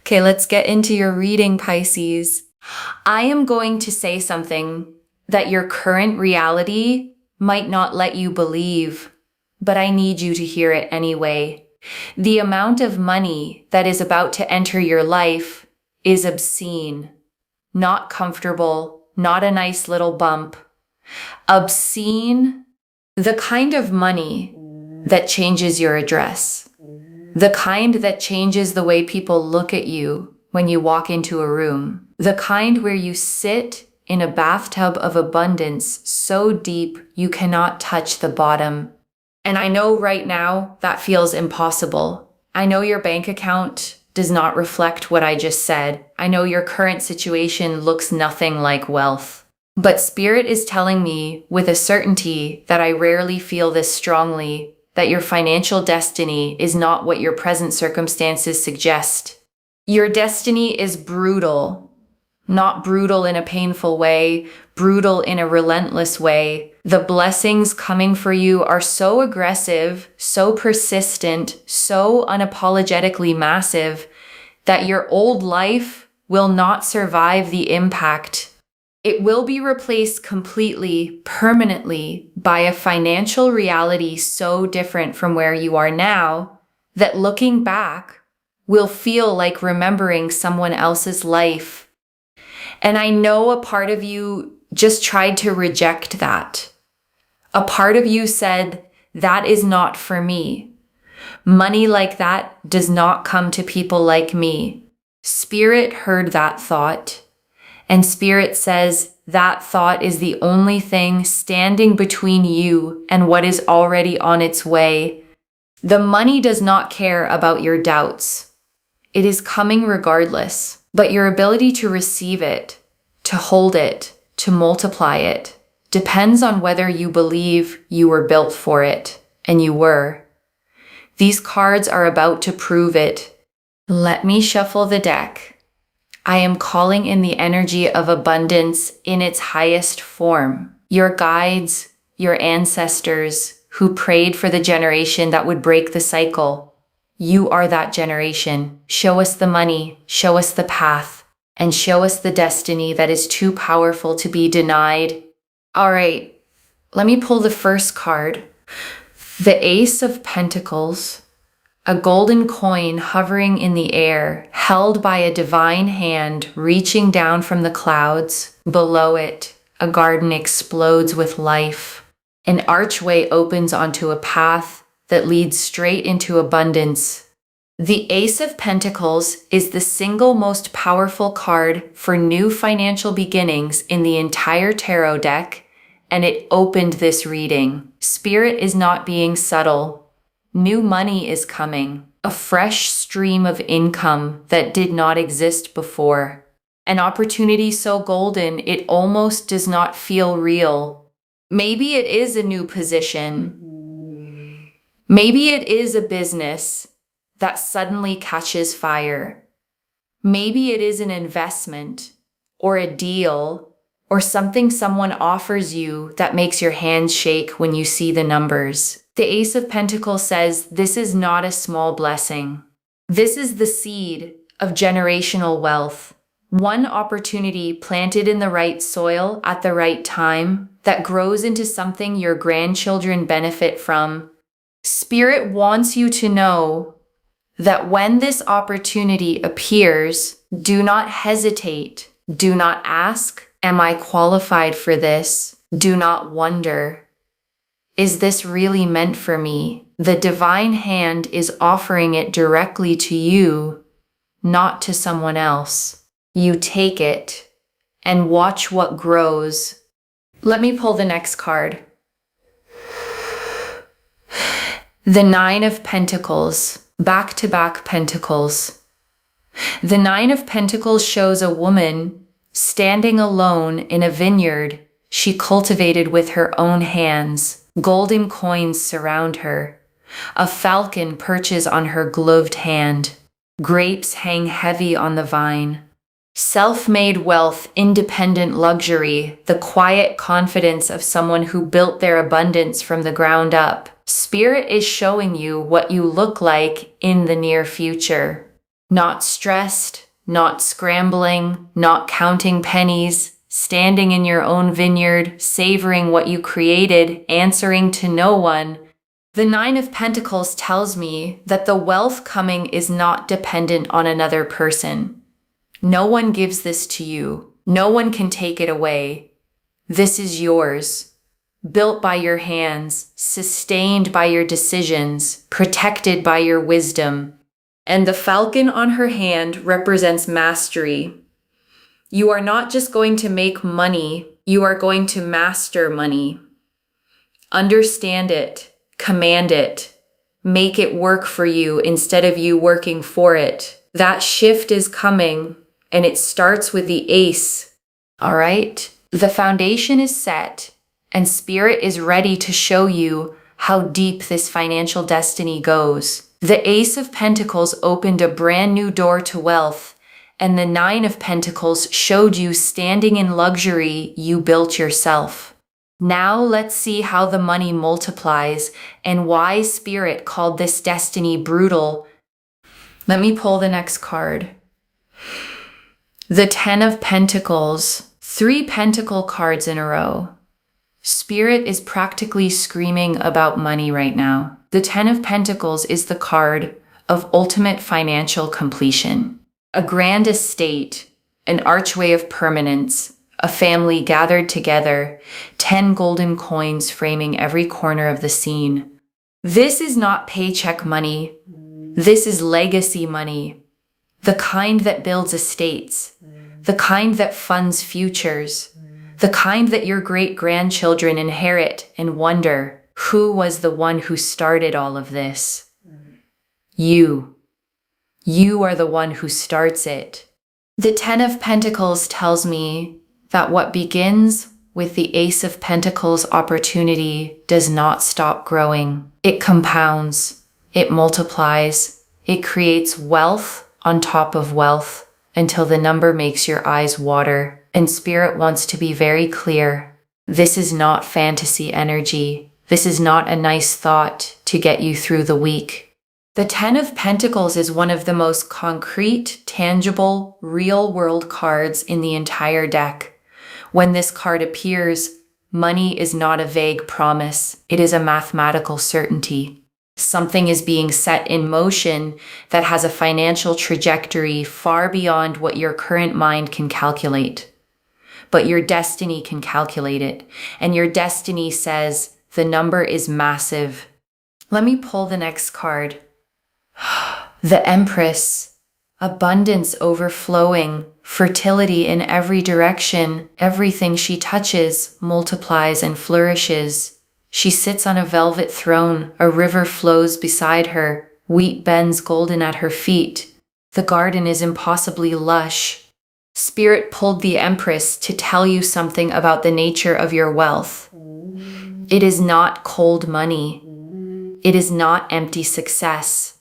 Okay, let's get into your reading, Pisces. I am going to say something that your current reality might not let you believe, but I need you to hear it anyway. The amount of money that is about to enter your life is obscene, not comfortable, not a nice little bump. Obscene, the kind of money that changes your address, the kind that changes the way people look at you when you walk into a room, the kind where you sit in a bathtub of abundance so deep you cannot touch the bottom. And I know right now that feels impossible. I know your bank account does not reflect what I just said. I know your current situation looks nothing like wealth. But Spirit is telling me with a certainty that I rarely feel this strongly, that your financial destiny is not what your present circumstances suggest. Your destiny is brutal. Not brutal in a painful way, brutal in a relentless way. The blessings coming for you are so aggressive, so persistent, so unapologetically massive that your old life will not survive the impact. It will be replaced completely, permanently by a financial reality so different from where you are now that looking back will feel like remembering someone else's life. And I know a part of you just tried to reject that. A part of you said, that is not for me. Money like that does not come to people like me. Spirit heard that thought. And Spirit says that thought is the only thing standing between you and what is already on its way. The money does not care about your doubts. It is coming regardless, but your ability to receive it, to hold it, to multiply it, depends on whether you believe you were built for it, and you were. These cards are about to prove it. Let me shuffle the deck. I am calling in the energy of abundance in its highest form. Your guides, your ancestors who prayed for the generation that would break the cycle. You are that generation. Show us the money, show us the path, and show us the destiny that is too powerful to be denied. All right, let me pull the first card. The Ace of Pentacles. A golden coin hovering in the air, held by a divine hand reaching down from the clouds. Below it, a garden explodes with life. An archway opens onto a path that leads straight into abundance. The Ace of Pentacles is the single most powerful card for new financial beginnings in the entire tarot deck, and it opened this reading. Spirit is not being subtle. New money is coming, a fresh stream of income that did not exist before. An opportunity so golden it almost does not feel real. Maybe it is a new position. Maybe it is a business that suddenly catches fire. Maybe it is an investment or a deal or something someone offers you that makes your hands shake when you see the numbers. The Ace of Pentacles says this is not a small blessing. This is the seed of generational wealth. One opportunity planted in the right soil at the right time that grows into something your grandchildren benefit from. Spirit wants you to know that when this opportunity appears, do not hesitate. Do not ask, am I qualified for this? Do not wonder, is this really meant for me? The divine hand is offering it directly to you, not to someone else. You take it and watch what grows. Let me pull the next card. The Nine of Pentacles, back-to-back pentacles. The Nine of Pentacles shows a woman standing alone in a vineyard she cultivated with her own hands. Golden coins surround her. A falcon perches on her gloved hand. Grapes hang heavy on the vine. Self-made wealth, independent luxury, the quiet confidence of someone who built their abundance from the ground up. Spirit is showing you what you look like in the near future. Not stressed, not scrambling, not counting pennies, standing in your own vineyard, savoring what you created, answering to no one. The Nine of Pentacles tells me that the wealth coming is not dependent on another person. No one gives this to you. No one can take it away. This is yours. Built by your hands, sustained by your decisions, protected by your wisdom. And the falcon on her hand represents mastery. You are not just going to make money, you are going to master money. Understand it, command it, make it work for you instead of you working for it. That shift is coming, and it starts with the ace. All right? The foundation is set, and Spirit is ready to show you how deep this financial destiny goes. The Ace of Pentacles opened a brand new door to wealth, and the Nine of Pentacles showed you standing in luxury you built yourself. Now let's see how the money multiplies and why Spirit called this destiny brutal. Let me pull the next card. The Ten of Pentacles, 3 pentacle cards in a row. Spirit is practically screaming about money right now. The Ten of Pentacles is the card of ultimate financial completion. A grand estate, an archway of permanence, a family gathered together, 10 golden coins framing every corner of the scene. This is not paycheck money. This is legacy money. The kind that builds estates, the kind that funds futures, the kind that your great-grandchildren inherit and wonder, who was the one who started all of this? You. You are the one who starts it. The Ten of Pentacles tells me that what begins with the Ace of Pentacles opportunity does not stop growing. It compounds, it multiplies, it creates wealth on top of wealth until the number makes your eyes water. And Spirit wants to be very clear. This is not fantasy energy. This is not a nice thought to get you through the week. The Ten of Pentacles is one of the most concrete, tangible, real-world cards in the entire deck. When this card appears, money is not a vague promise. It is a mathematical certainty. Something is being set in motion that has a financial trajectory far beyond what your current mind can calculate. But your destiny can calculate it, and your destiny says the number is massive. Let me pull the next card. The Empress. Abundance overflowing, fertility in every direction. Everything she touches multiplies and flourishes. She sits on a velvet throne. A river flows beside her. Wheat bends golden at her feet. The garden is impossibly lush. Spirit pulled the Empress to tell you something about the nature of your wealth. It is not cold money. It is not empty success.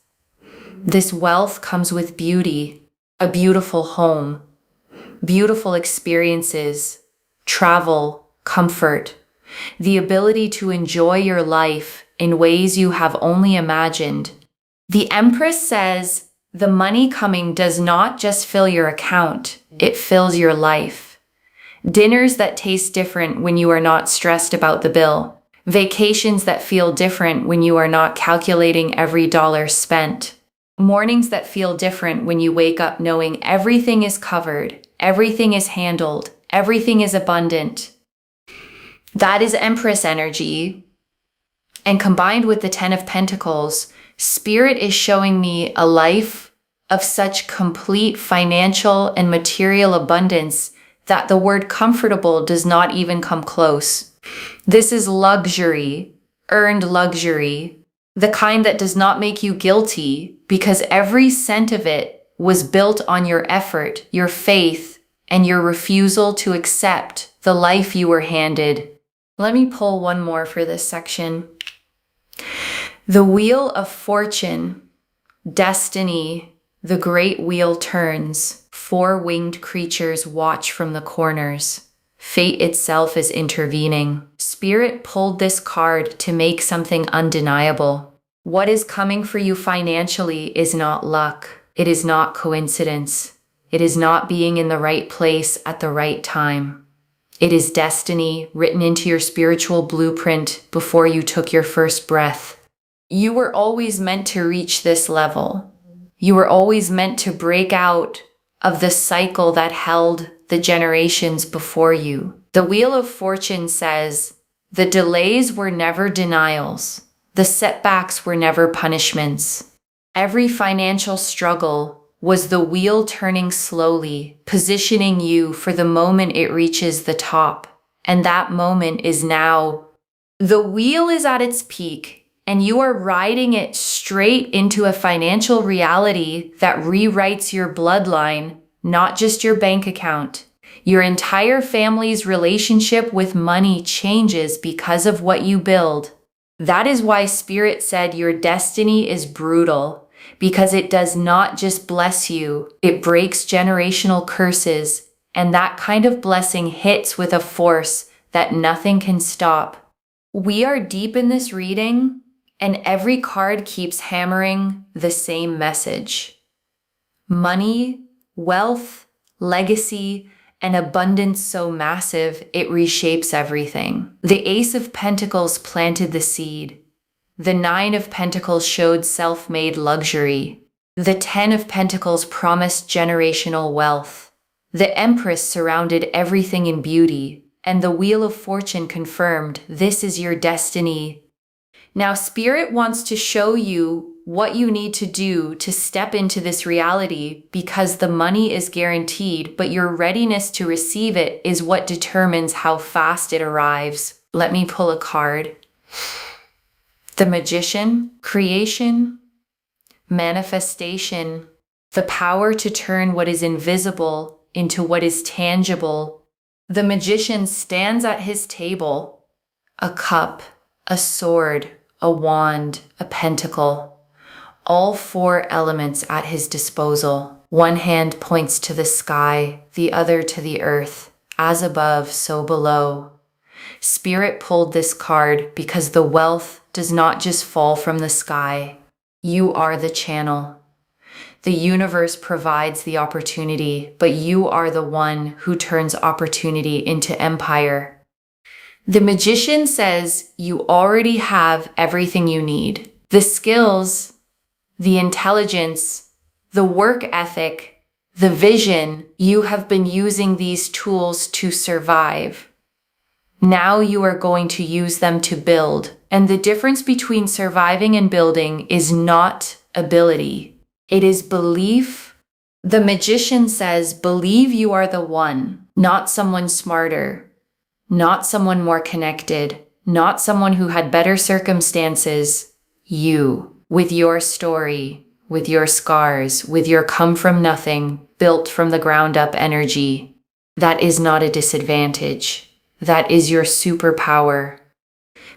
This wealth comes with beauty, a beautiful home, beautiful experiences, travel, comfort, the ability to enjoy your life in ways you have only imagined. The Empress says the money coming does not just fill your account, it fills your life. Dinners that taste different when you are not stressed about the bill. Vacations that feel different when you are not calculating every dollar spent. Mornings that feel different when you wake up knowing everything is covered, everything is handled, everything is abundant. That is Empress energy. And combined with the Ten of Pentacles, Spirit is showing me a life of such complete financial and material abundance that the word comfortable does not even come close. This is luxury, earned luxury, the kind that does not make you guilty because every cent of it was built on your effort, your faith, and your refusal to accept the life you were handed. Let me pull one more for this section. The Wheel of Fortune, destiny, the great wheel turns. 4 winged creatures watch from the corners. Fate itself is intervening. Spirit pulled this card to make something undeniable. What is coming for you financially is not luck. It is not coincidence. It is not being in the right place at the right time. It is destiny written into your spiritual blueprint before you took your first breath. You were always meant to reach this level. You were always meant to break out of the cycle that held the generations before you. The Wheel of Fortune says, the delays were never denials. The setbacks were never punishments. Every financial struggle was the wheel turning slowly, positioning you for the moment it reaches the top. And that moment is now. The wheel is at its peak, and you are riding it straight into a financial reality that rewrites your bloodline, not just your bank account. Your entire family's relationship with money changes because of what you build. That is why Spirit said your destiny is brutal, because it does not just bless you, it breaks generational curses, and that kind of blessing hits with a force that nothing can stop. We are deep in this reading, and every card keeps hammering the same message. Money, wealth, legacy, an abundance so massive it reshapes everything. The Ace of Pentacles planted the seed. The Nine of Pentacles showed self-made luxury. The Ten of Pentacles promised generational wealth. The Empress surrounded everything in beauty, and the Wheel of Fortune confirmed this is your destiny. Now, Spirit wants to show you what you need to do to step into this reality, because the money is guaranteed, but your readiness to receive it is what determines how fast it arrives. Let me pull a card. The Magician, creation, manifestation, the power to turn what is invisible into what is tangible. The Magician stands at his table, a cup, a sword, a wand, a pentacle. All four elements at his disposal. One hand points to the sky, the other to the earth. As above, so below. Spirit pulled this card because the wealth does not just fall from the sky. You are the channel. The universe provides the opportunity, but you are the one who turns opportunity into empire. The Magician says you already have everything you need. The skills, the intelligence, the work ethic, the vision. You have been using these tools to survive. Now you are going to use them to build. And the difference between surviving and building is not ability. It is belief. The Magician says, believe you are the one, not someone smarter, not someone more connected, not someone who had better circumstances. You, with your story, with your scars, with your come from nothing, built from the ground up energy. That is not a disadvantage. That is your superpower.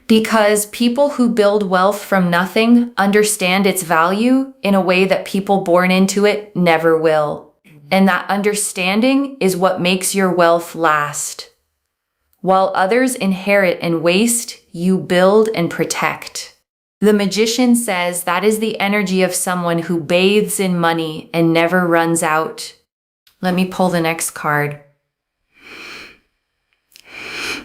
Because people who build wealth from nothing understand its value in a way that people born into it never will. And that understanding is what makes your wealth last. While others inherit and waste, you build and protect. The Magician says that is the energy of someone who bathes in money and never runs out. Let me pull the next card.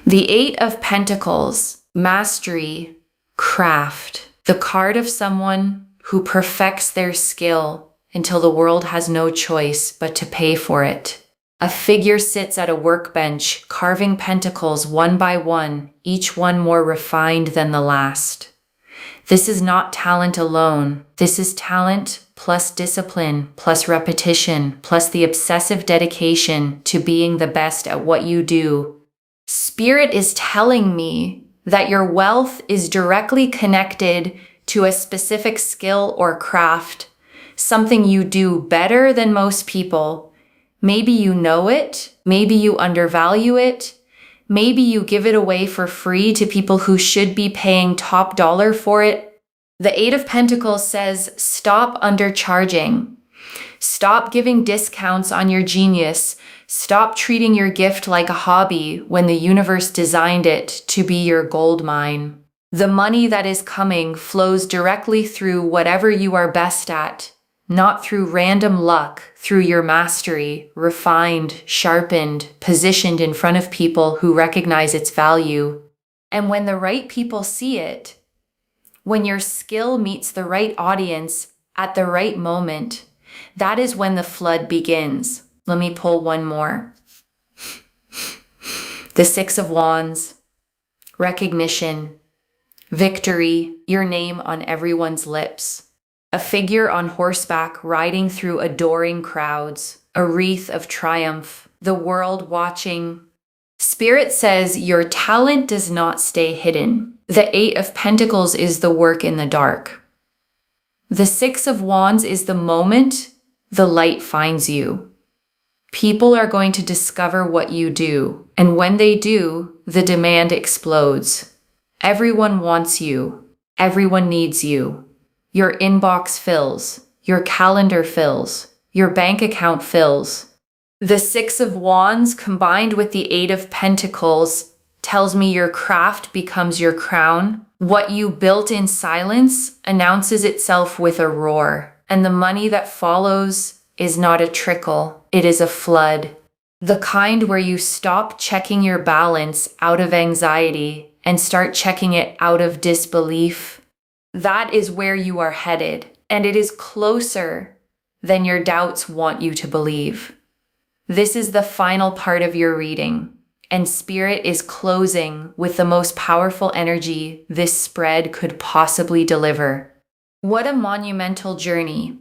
The Eight of Pentacles. Mastery, craft, the card of someone who perfects their skill until the world has no choice but to pay for it. A figure sits at a workbench, carving pentacles one by one, each one more refined than the last. This is not talent alone. This is talent plus discipline, plus repetition, plus the obsessive dedication to being the best at what you do. Spirit is telling me that your wealth is directly connected to a specific skill or craft, something you do better than most people. Maybe you know it, maybe you undervalue it, maybe you give it away for free to people who should be paying top dollar for it. The Eight of Pentacles says, stop undercharging. Stop giving discounts on your genius. Stop treating your gift like a hobby when the universe designed it to be your gold mine. The money that is coming flows directly through whatever you are best at. not through random luck, through your mastery, refined, sharpened, positioned in front of people who recognize its value. And when the right people see it, when your skill meets the right audience at the right moment, that is when the flood begins. Let me pull one more. The Six of Wands, recognition, victory, your name on everyone's lips. A figure on horseback riding through adoring crowds, a wreath of triumph, the world watching. Spirit says your talent does not stay hidden. The Eight of Pentacles is the work in the dark. The Six of Wands is the moment the light finds you. People are going to discover what you do, and when they do, the demand explodes. Everyone wants you. Everyone needs you. Your inbox fills. Your calendar fills. Your bank account fills. The Six of Wands combined with the Eight of Pentacles tells me your craft becomes your crown. What you built in silence announces itself with a roar, and the money that follows is not a trickle, it is a flood. The kind where you stop checking your balance out of anxiety and start checking it out of disbelief. That is where you are headed, and it is closer than your doubts want you to believe. This is the final part of your reading, and Spirit is closing with the most powerful energy this spread could possibly deliver. What a monumental journey.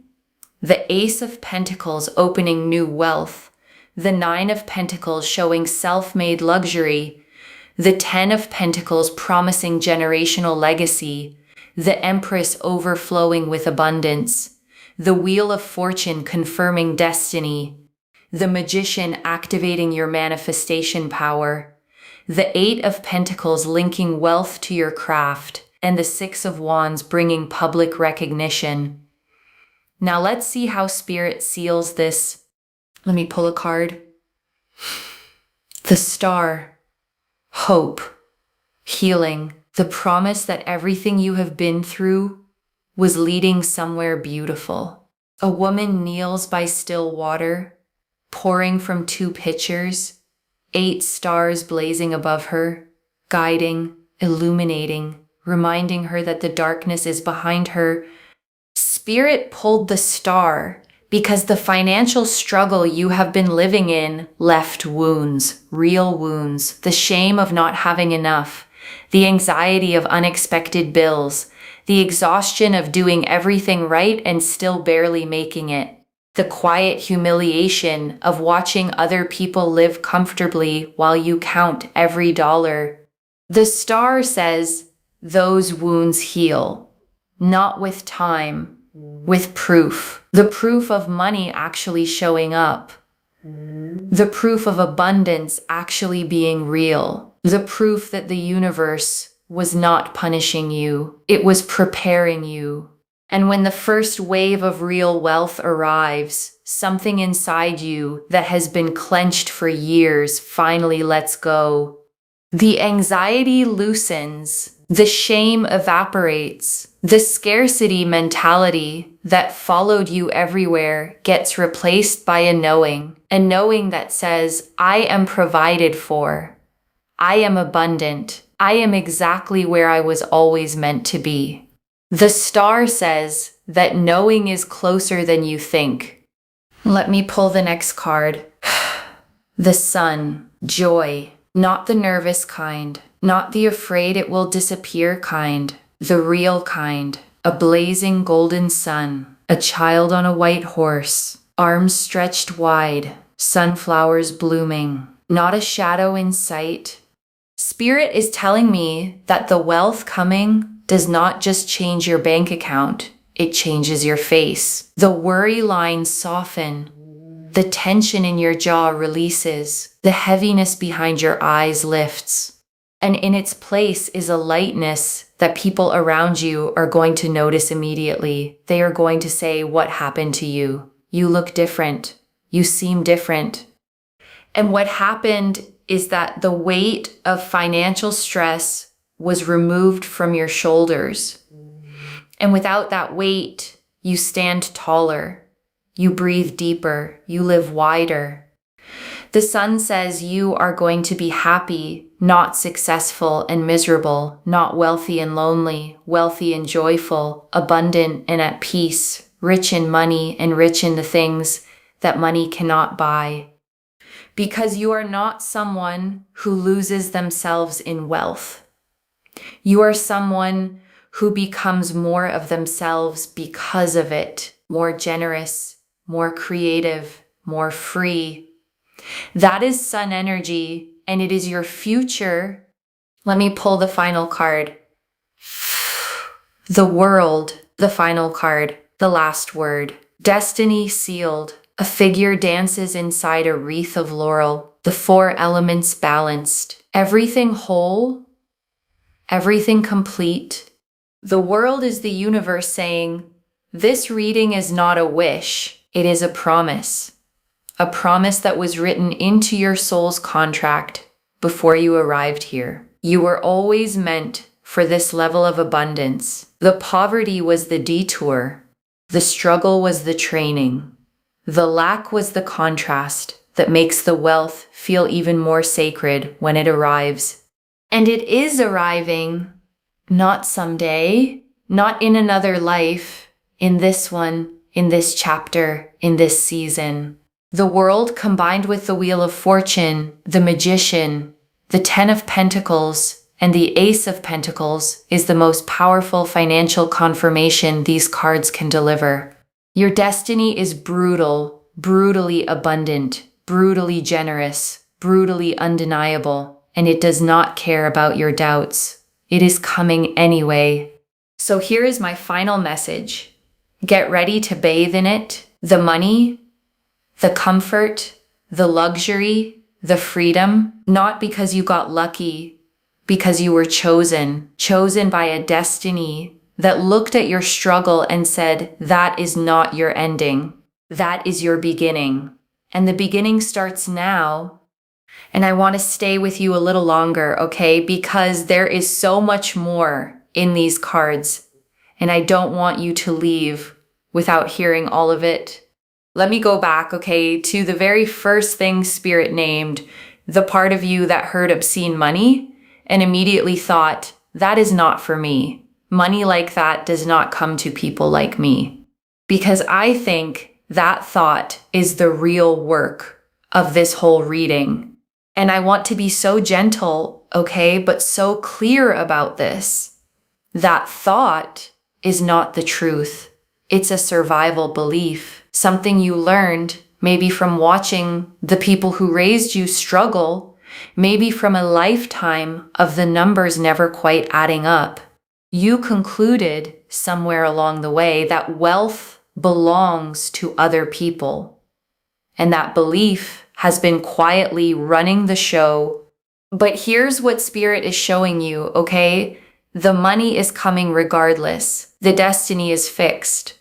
The Ace of Pentacles opening new wealth, the Nine of Pentacles showing self-made luxury, the Ten of Pentacles promising generational legacy, the Empress overflowing with abundance, the Wheel of Fortune confirming destiny, the Magician activating your manifestation power, the Eight of Pentacles linking wealth to your craft, and the Six of Wands bringing public recognition. Now let's see how Spirit seals this. Let me pull a card. The Star, hope, healing, the promise that everything you have been through was leading somewhere beautiful. A woman kneels by still water, pouring from two pitchers, 8 stars blazing above her, guiding, illuminating, reminding her that the darkness is behind her. Spirit pulled the star because the financial struggle you have been living in left wounds, real wounds, the shame of not having enough, the anxiety of unexpected bills, the exhaustion of doing everything right and still barely making it, the quiet humiliation of watching other people live comfortably while you count every dollar. The star says those wounds heal, not with time, with proof. The proof of money actually showing up. The proof of abundance actually being real. The proof that the universe was not punishing you. It was preparing you. And when the first wave of real wealth arrives, something inside you that has been clenched for years finally lets go. The anxiety loosens. The shame evaporates. The scarcity mentality that followed you everywhere gets replaced by a knowing that says, I am provided for. I am abundant. I am exactly where I was always meant to be. The star says that knowing is closer than you think. Let me pull the next card. The Sun, joy, not the nervous kind. Not the afraid it will disappear kind, the real kind. A blazing golden sun, a child on a white horse, arms stretched wide, sunflowers blooming, not a shadow in sight. Spirit is telling me that the wealth coming does not just change your bank account, it changes your face. The worry lines soften. The tension in your jaw releases. The heaviness behind your eyes lifts. And in its place is a lightness that people around you are going to notice immediately. They are going to say, what happened to you? You look different. You seem different. And what happened is that the weight of financial stress was removed from your shoulders. And without that weight, You stand taller. You breathe deeper. You live wider. The sun says you are going to be happy, not successful and miserable, not wealthy and lonely, wealthy and joyful, abundant and at peace, rich in money and rich in the things that money cannot buy. Because you are not someone who loses themselves in wealth. You are someone who becomes more of themselves because of it, more generous, more creative, more free. That is sun energy, and it is your future. Let me pull the final card. The World, the final card, the last word. Destiny sealed. A figure dances inside a wreath of laurel. The four elements balanced. Everything whole. Everything complete. The world is the universe saying, this reading is not a wish. It is a promise. A promise that was written into your soul's contract before you arrived here. You were always meant for this level of abundance. The poverty was the detour. The struggle was the training. The lack was the contrast that makes the wealth feel even more sacred when it arrives. And it is arriving, not someday, not in another life, in this one, in this chapter, in this season. The World combined with the Wheel of Fortune, the Magician, the Ten of Pentacles, and the Ace of Pentacles is the most powerful financial confirmation these cards can deliver. Your destiny is brutal, brutally abundant, brutally generous, brutally undeniable, and it does not care about your doubts. It is coming anyway. So here is my final message. Get ready to bathe in it. The money, the comfort, the luxury, the freedom, not because you got lucky, because you were chosen by a destiny that looked at your struggle and said, that is not your ending. That is your beginning. And the beginning starts now. And I want to stay with you a little longer, okay? Because there is so much more in these cards. And I don't want you to leave without hearing all of it. Let me go back, okay, to the very first thing Spirit named, the part of you that heard obscene money and immediately thought, that is not for me. Money like that does not come to people like me. Because I think that thought is the real work of this whole reading. And I want to be so gentle, okay, but so clear about this. That thought is not the truth. It's a survival belief, something you learned maybe from watching the people who raised you struggle, maybe from a lifetime of the numbers never quite adding up. You concluded somewhere along the way that wealth belongs to other people. And that belief has been quietly running the show. But here's what Spirit is showing you, okay? The money is coming regardless. The destiny is fixed.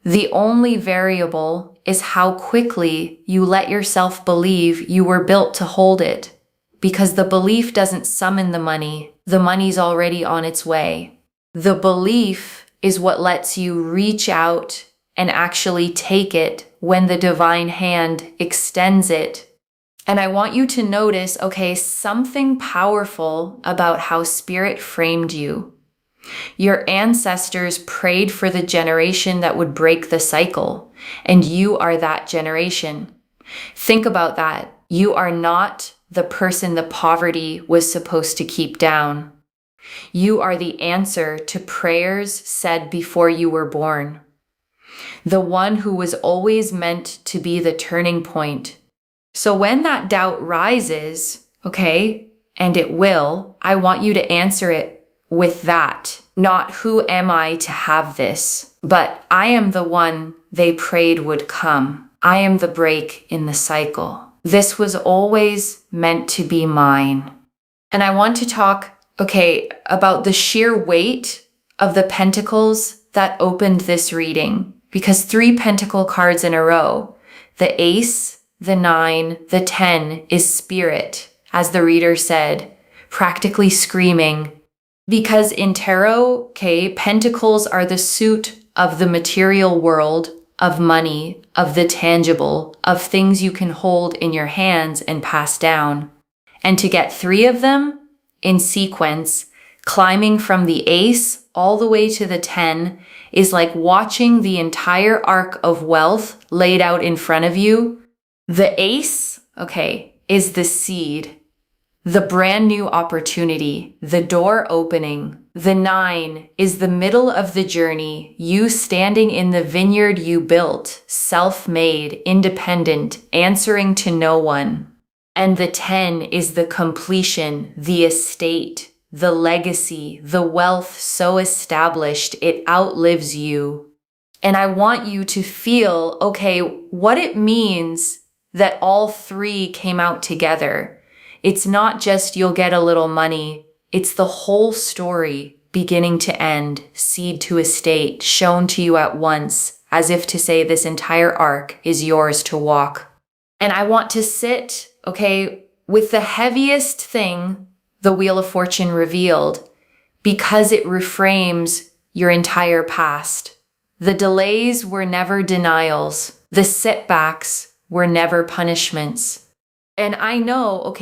The only variable is how quickly you let yourself believe you were built to hold it. Because the belief doesn't summon the money. The money's already on its way. The belief is what lets you reach out and actually take it when the divine hand extends it. And I want you to notice, okay, something powerful about how Spirit framed you. Your ancestors prayed for the generation that would break the cycle, and you are that generation. Think about that. You are not the person the poverty was supposed to keep down. You are the answer to prayers said before you were born. The one who was always meant to be the turning point. So when that doubt rises, okay, and it will, I want you to answer it with that. Not who am I to have this, but I am the one they prayed would come. I am the break in the cycle. This was always meant to be mine. And I want to talk, okay, about the sheer weight of the pentacles that opened this reading. Because 3 pentacle cards in a row, the ace, the 9, the 10 is Spirit, as the reader said, practically screaming. Because in tarot, okay, pentacles are the suit of the material world, of money, of the tangible, of things you can hold in your hands and pass down. And to get 3 of them in sequence, climbing from the ace all the way to the 10 is like watching the entire arc of wealth laid out in front of you. The ace, is the seed, the brand new opportunity, the door opening. The 9 is the middle of the journey, you standing in the vineyard you built, self-made, independent, answering to no one. And the 10 is the completion, the estate, the legacy, the wealth so established it outlives you. And I want you to feel, what it means that all 3 came out together. It's not just you'll get a little money. It's the whole story, beginning to end, seed to estate, shown to you at once, as if to say this entire arc is yours to walk. And I want to sit, with the heaviest thing, the Wheel of Fortune revealed, because it reframes your entire past. The delays were never denials. The setbacks were never punishments. And I know,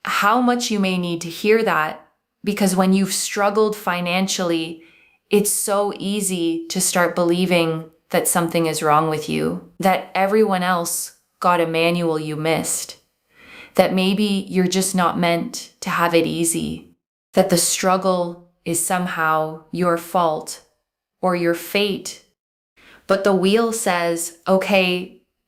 how much you may need to hear that, because when you've struggled financially, it's so easy to start believing that something is wrong with you, that everyone else got a manual you missed, that maybe you're just not meant to have it easy, that the struggle is somehow your fault or your fate. But the wheel says,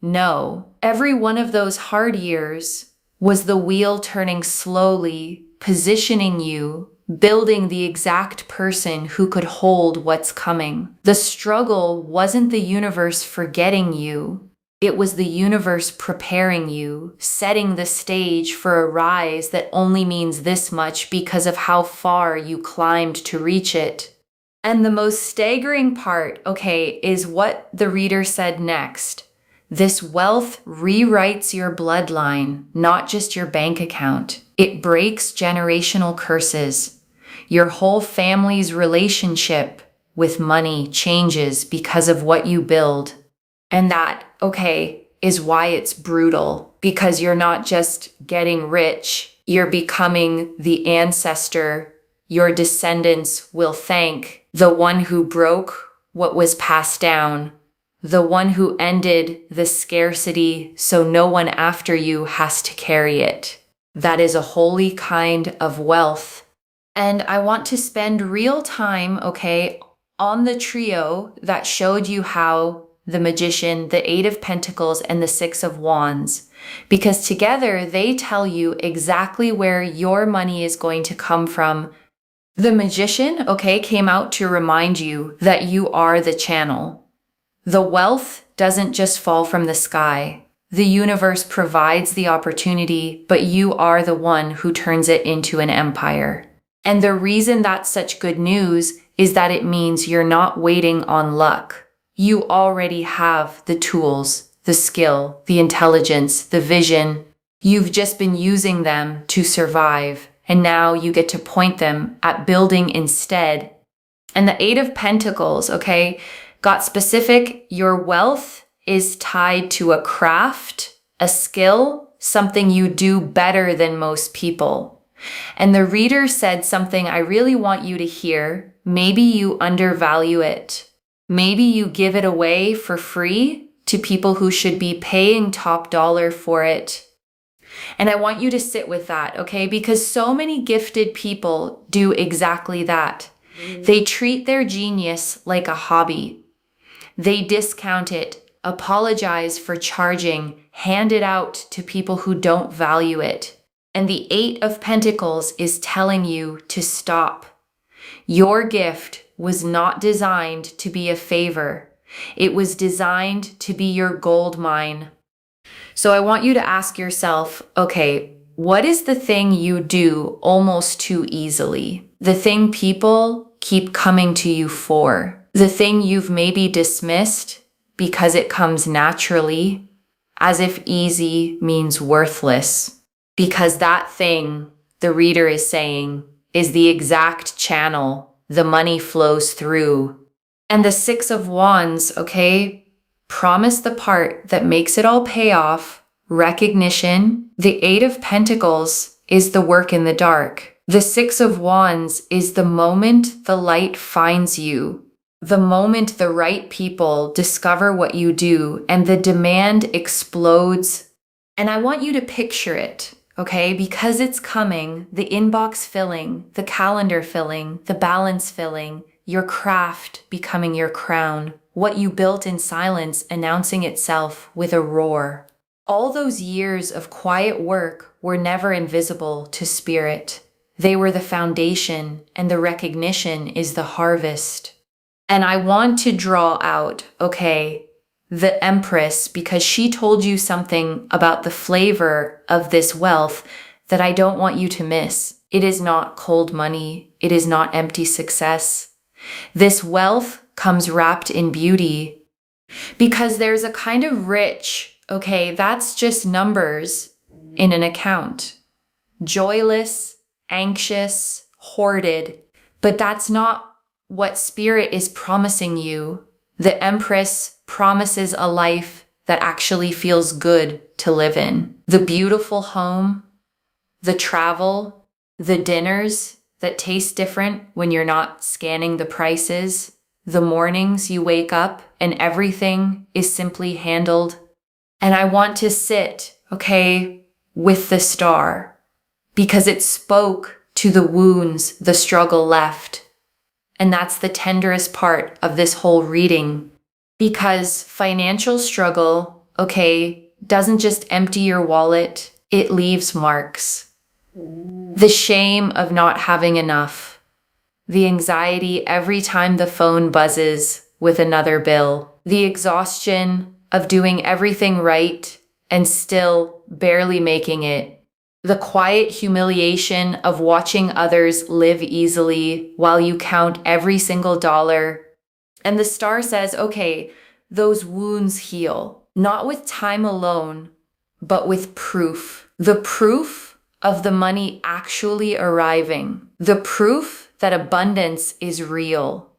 no. Every one of those hard years was the wheel turning slowly, positioning you, building the exact person who could hold what's coming. The struggle wasn't the universe forgetting you. It was the universe preparing you, setting the stage for a rise that only means this much because of how far you climbed to reach it. And the most staggering part, is what the reader said next. This wealth rewrites your bloodline, not just your bank account. It breaks generational curses. Your whole family's relationship with money changes because of what you build. And that, is why it's brutal. Because you're not just getting rich, you're becoming the ancestor your descendants will thank, the one who broke what was passed down, the one who ended the scarcity so no one after you has to carry it. That is a holy kind of wealth. And I want to spend real time, on the trio that showed you how the Magician, the 8 of Pentacles, and the 6 of Wands, because together they tell you exactly where your money is going to come from. The Magician, came out to remind you that you are the channel. The wealth doesn't just fall from the sky. The universe provides the opportunity, but you are the one who turns it into an empire. And the reason that's such good news is that it means you're not waiting on luck. You already have the tools, the skill, the intelligence, the vision. You've just been using them to survive. And now you get to point them at building instead. And the 8 of Pentacles, got specific. Your wealth is tied to a craft, a skill, something you do better than most people. And the reader said something I really want you to hear. Maybe you undervalue it. Maybe you give it away for free to people who should be paying top dollar for it. And I want you to sit with that, because so many gifted people do exactly that. They treat their genius like a hobby. They discount it, apologize for charging, hand it out to people who don't value it. And the 8 of Pentacles is telling you to stop. Your gift was not designed to be a favor. It was designed to be your gold mine. So I want you to ask yourself, what is the thing you do almost too easily? The thing people keep coming to you for? The thing you've maybe dismissed because it comes naturally, as if easy means worthless? Because that thing, the reader is saying, is the exact channel the money flows through. And the Six of Wands, okay, promise the part that makes it all pay off, recognition. The Eight of Pentacles is the work in the dark. The Six of Wands is the moment the light finds you, the moment the right people discover what you do and the demand explodes. And I want you to picture it, okay? Because it's coming, the inbox filling, the calendar filling, the balance filling, your craft becoming your crown, what you built in silence announcing itself with a roar. All those years of quiet work were never invisible to spirit. They were the foundation, and the recognition is the harvest. And I want to draw out, okay, the Empress, because she told you something about the flavor of this wealth that I don't want you to miss. It is not cold money. It is not empty success. This wealth comes wrapped in beauty because there's a kind of rich, okay, that's just numbers in an account. Joyless, anxious, hoarded, but that's not what Spirit is promising you. The Empress promises a life that actually feels good to live in. The beautiful home, the travel, the dinners that taste different when you're not scanning the prices, the mornings you wake up and everything is simply handled. And I want to sit, okay, with the star because it spoke to the wounds the struggle left. And that's the tenderest part of this whole reading. Because financial struggle, okay, doesn't just empty your wallet, it leaves marks. The shame of not having enough. The anxiety every time the phone buzzes with another bill. The exhaustion of doing everything right and still barely making it. The quiet humiliation of watching others live easily while you count every single dollar. And the star says, okay, those wounds heal, not with time alone, but with proof. The proof of the money actually arriving. The proof that abundance is real.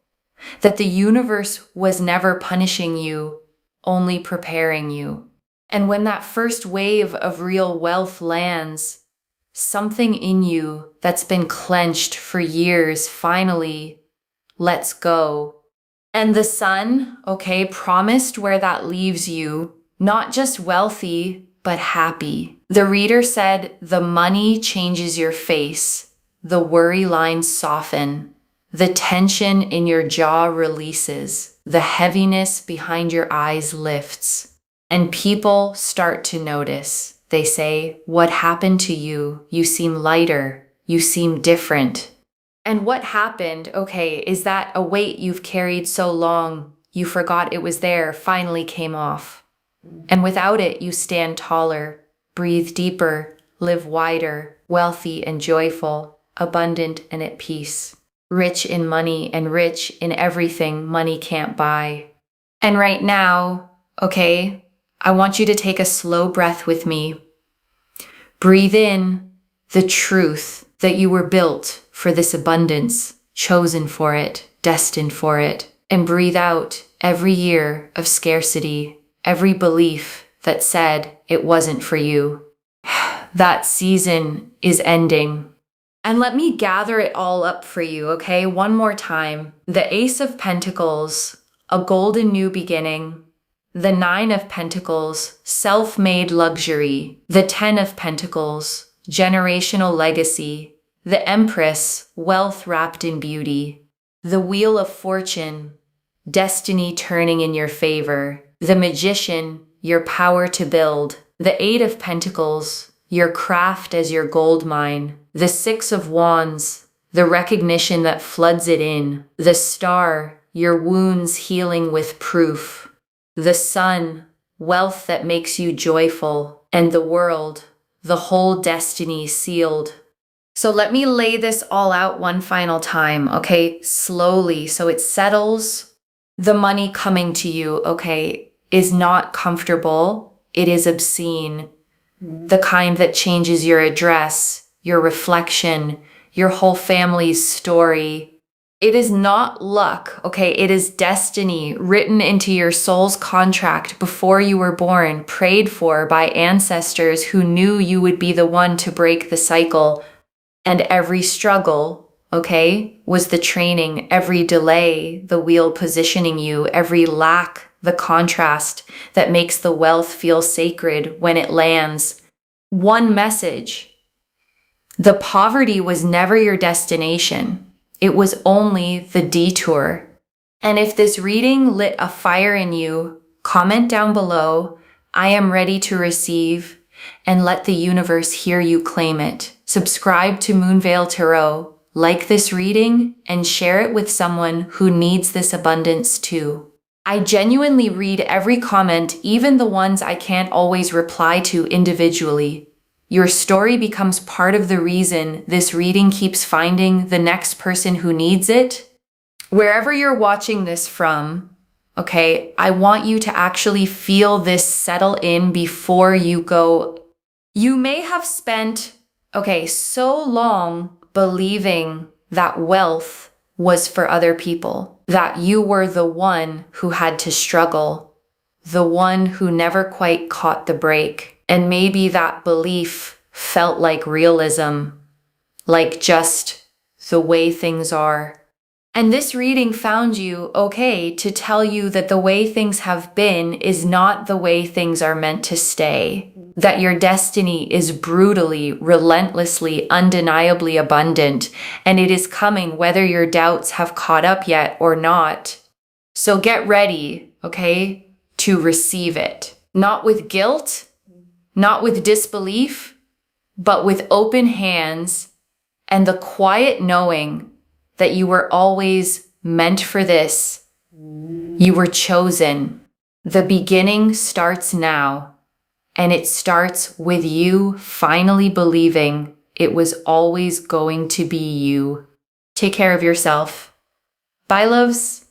That the universe was never punishing you, only preparing you. And when that first wave of real wealth lands, something in you that's been clenched for years finally lets go. And the sun, okay, promised where that leaves you, not just wealthy, but happy. The reader said, the money changes your face. The worry lines soften. The tension in your jaw releases. The heaviness behind your eyes lifts. And people start to notice. They say, what happened to you? You seem lighter. You seem different. And what happened, okay, is that a weight you've carried so long, you forgot it was there, finally came off. And without it, you stand taller, breathe deeper, live wider, wealthy and joyful, abundant and at peace, rich in money and rich in everything money can't buy. And right now, okay, I want you to take a slow breath with me. Breathe in the truth that you were built for this abundance, chosen for it, destined for it, and breathe out every year of scarcity, every belief that said it wasn't for you. That season is ending. And let me gather it all up for you, okay? One more time. The Ace of Pentacles, a golden new beginning. The Nine of Pentacles, self-made luxury. The Ten of Pentacles, generational legacy. The Empress, wealth wrapped in beauty. The Wheel of Fortune, destiny turning in your favor. The Magician, your power to build. The Eight of Pentacles, your craft as your gold mine. The Six of Wands, the recognition that floods it in. The Star, your wounds healing with proof. The Sun, wealth that makes you joyful. And the World, the whole destiny sealed. So let me lay this all out one final time, okay? Slowly, so it settles. The money coming to you, okay, is not comfortable. It is obscene. The kind that changes your address, your reflection, your whole family's story. It is not luck, okay? It is destiny written into your soul's contract before you were born, prayed for by ancestors who knew you would be the one to break the cycle. And every struggle, okay, was the training, every delay, the wheel positioning you, every lack, the contrast that makes the wealth feel sacred when it lands. One message: the poverty was never your destination. It was only the detour. And if this reading lit a fire in you, comment down below, I am ready to receive, and let the universe hear you claim it. Subscribe to Moonveil Tarot, like this reading, and share it with someone who needs this abundance too. I genuinely read every comment, even the ones I can't always reply to individually. Your story becomes part of the reason this reading keeps finding the next person who needs it. Wherever you're watching this from, okay, I want you to actually feel this settle in before you go. You may have spent, so long believing that wealth was for other people, that you were the one who had to struggle, the one who never quite caught the break. And maybe that belief felt like realism, like just the way things are. And this reading found you, to tell you that the way things have been is not the way things are meant to stay. That your destiny is brutally, relentlessly, undeniably abundant, and it is coming whether your doubts have caught up yet or not. So get ready, to receive it. Not with guilt, not with disbelief, but with open hands and the quiet knowing that you were always meant for this. You were chosen. The beginning starts now, and it starts with you finally believing it was always going to be you. Take care of yourself. Bye, loves.